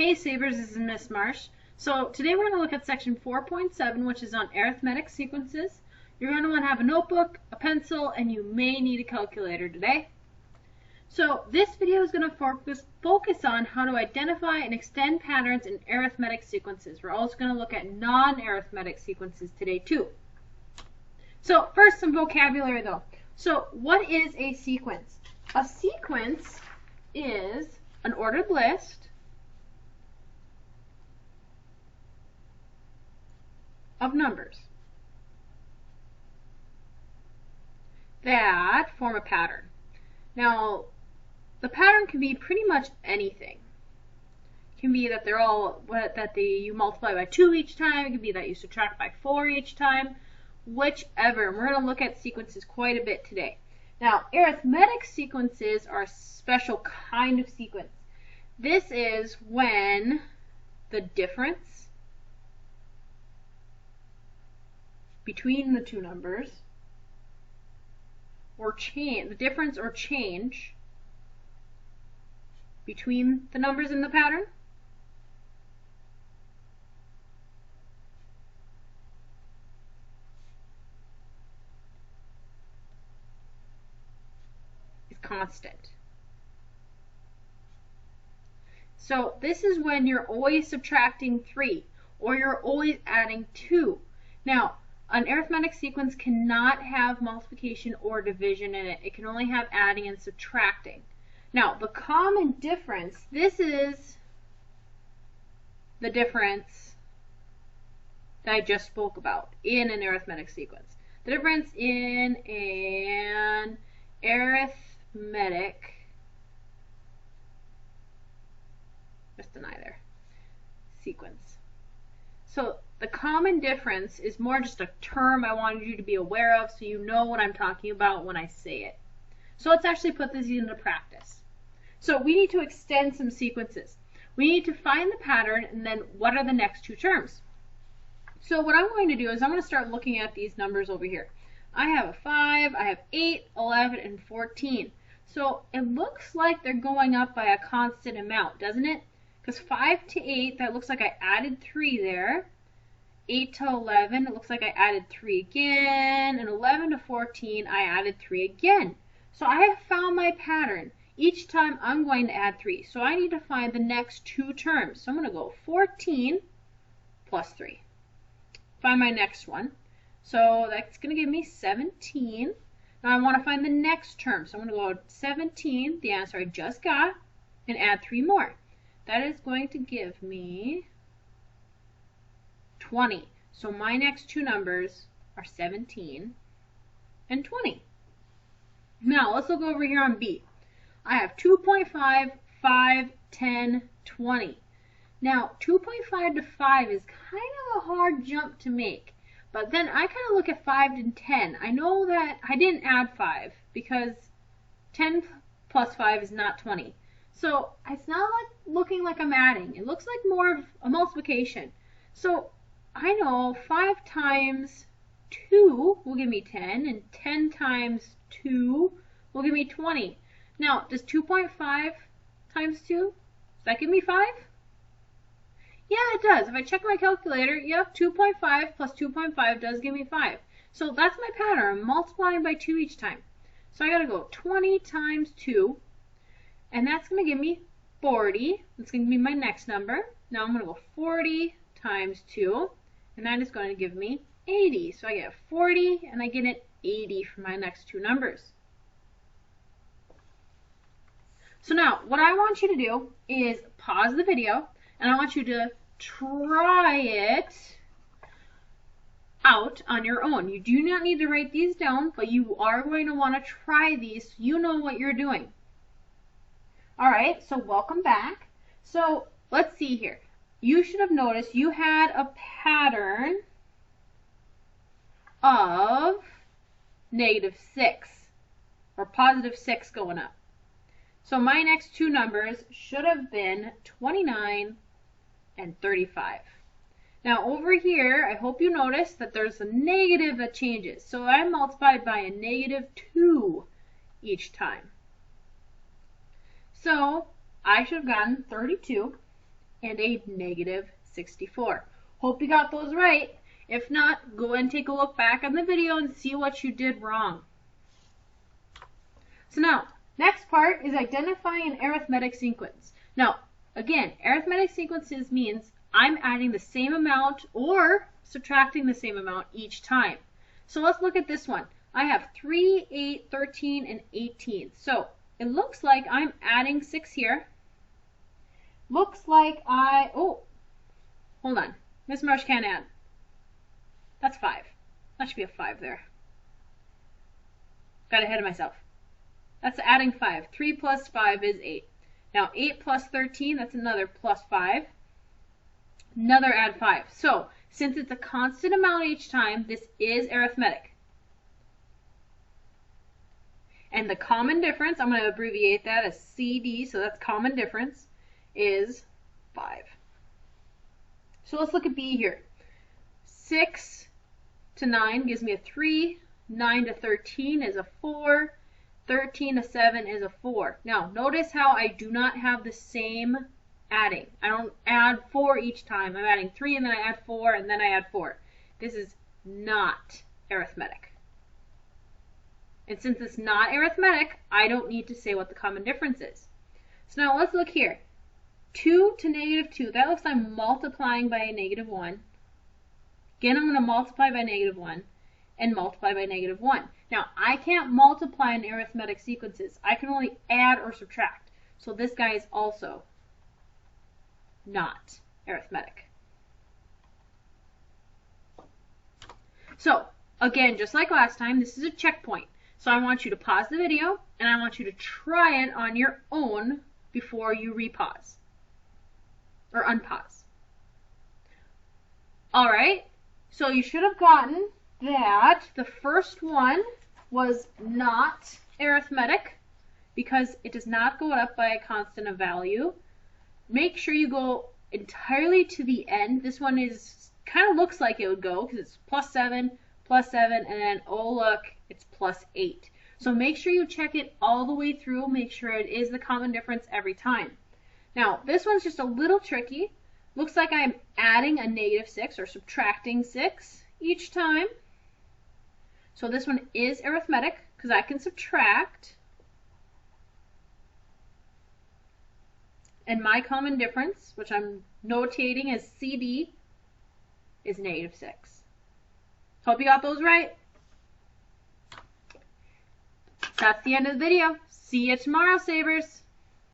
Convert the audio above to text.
Hey Sabers, this is Miss Marsh. So today we're going to look at section 4.7, which is on arithmetic sequences. You're going to want to have a notebook, a pencil, and you may need a calculator today. So this video is going to focus on how to identify and extend patterns in arithmetic sequences. We're also going to look at non-arithmetic sequences today too. So first, some vocabulary though. So what is a sequence? A sequence is an ordered list of numbers that form a pattern. Now, the pattern can be pretty much anything. It can be that you multiply by 2 each time. It can be that you subtract by 4 each time. Whichever. And we're going to look at sequences quite a bit today. Now, arithmetic sequences are a special kind of sequence. This is when the difference between the two numbers, or the difference or change between the numbers in the pattern is constant. So this is when you're always subtracting 3 or you're always adding 2. Now, an arithmetic sequence cannot have multiplication or division in it. It can only have adding and subtracting. Now, the common difference, this is the difference that I just spoke about in an arithmetic sequence. The difference in an arithmetic, just an either, sequence. So the common difference is more just a term I wanted you to be aware of so you know what I'm talking about when I say it. So let's actually put this into practice. So we need to extend some sequences. We need to find the pattern and then what are the next two terms. So what I'm going to do is I'm going to start looking at these numbers over here. I have a 5, I have 8, 11, and 14. So it looks like they're going up by a constant amount, doesn't it? Because 5 to 8, that looks like I added 3 there. 8 to 11, it looks like I added 3 again. And 11 to 14, I added 3 again. So I have found my pattern. Each time I'm going to add 3. So I need to find the next two terms. So I'm going to go 14 plus 3. Find my next one. So that's going to give me 17. Now I want to find the next term. So I'm going to go 17, the answer I just got, and add 3 more. That is going to give me 20. So my next two numbers are 17 and 20. Now let's look over here on B. I have 2.5, 5, 10, 20. Now 2.5 to 5 is kind of a hard jump to make. But then I kind of look at 5 and 10. I know that I didn't add 5 because 10 plus 5 is not 20. So it's not looking like I'm adding. It looks like more of a multiplication. So I know 5 times 2 will give me 10, and 10 times 2 will give me 20. Now, does 2.5 times 2, does that give me 5? Yeah, it does. If I check my calculator, yep, 2.5 plus 2.5 does give me 5. So that's my pattern. I'm multiplying by 2 each time. So I got to go 20 times 2. And that's going to give me 40. That's going to be my next number. Now I'm going to go 40 times 2. And that is going to give me 80. So I get 40 and I get an 80 for my next two numbers. So now what I want you to do is pause the video and I want you to try it out on your own. You do not need to write these down, but you are going to want to try these so you know what you're doing. Alright, so welcome back. So let's see here. You should have noticed you had a pattern of -6 or +6 going up. So my next two numbers should have been 29 and 35. Now over here, I hope you notice that there's a negative that changes. So I multiplied by a -2 each time. So I should have gotten 32 and a negative 64. Hope you got those right. If not, go and take a look back on the video and see what you did wrong. So now, next part is identifying an arithmetic sequence. Now, again, arithmetic sequences means I'm adding the same amount or subtracting the same amount each time. So let's look at this one. I have 3, 8, 13, and 18. So it looks like I'm adding 6 here. Looks like hold on. Miss Marsh can't add. That's 5. That should be a 5 there. Got ahead of myself. That's adding 5. 3 plus 5 is 8. Now 8 plus 13, that's another plus 5. Another add 5. So since it's a constant amount each time, this is arithmetic. And the common difference, I'm going to abbreviate that as CD, so that's common difference, is 5. So let's look at B here. 6 to 9 gives me a 3. 9 to 13 is a 4. 13 to 7 is a 4. Now, notice how I do not have the same adding. I don't add 4 each time. I'm adding 3 and then I add 4 and then I add 4. This is not arithmetic. And since it's not arithmetic, I don't need to say what the common difference is. So now let's look here. 2 to negative 2. That looks like I'm multiplying by a negative 1. Again, I'm going to multiply by negative 1 and multiply by negative 1. Now, I can't multiply in arithmetic sequences. I can only add or subtract. So this guy is also not arithmetic. So, again, just like last time, this is a checkpoint. So I want you to pause the video, and I want you to try it on your own before you repause or unpause. All right, so you should have gotten that the first one was not arithmetic because it does not go up by a constant of value. Make sure you go entirely to the end. This one is kind of looks like it would go because it's plus 7, and then, oh look, it's plus 8. So make sure you check it all the way through. Make sure it is the common difference every time. Now, this one's just a little tricky. Looks like I'm adding a negative 6 or subtracting 6 each time. So this one is arithmetic because I can subtract. And my common difference, which I'm notating as CD, is negative 6. Hope you got those right. That's the end of the video. See you tomorrow, Sabers.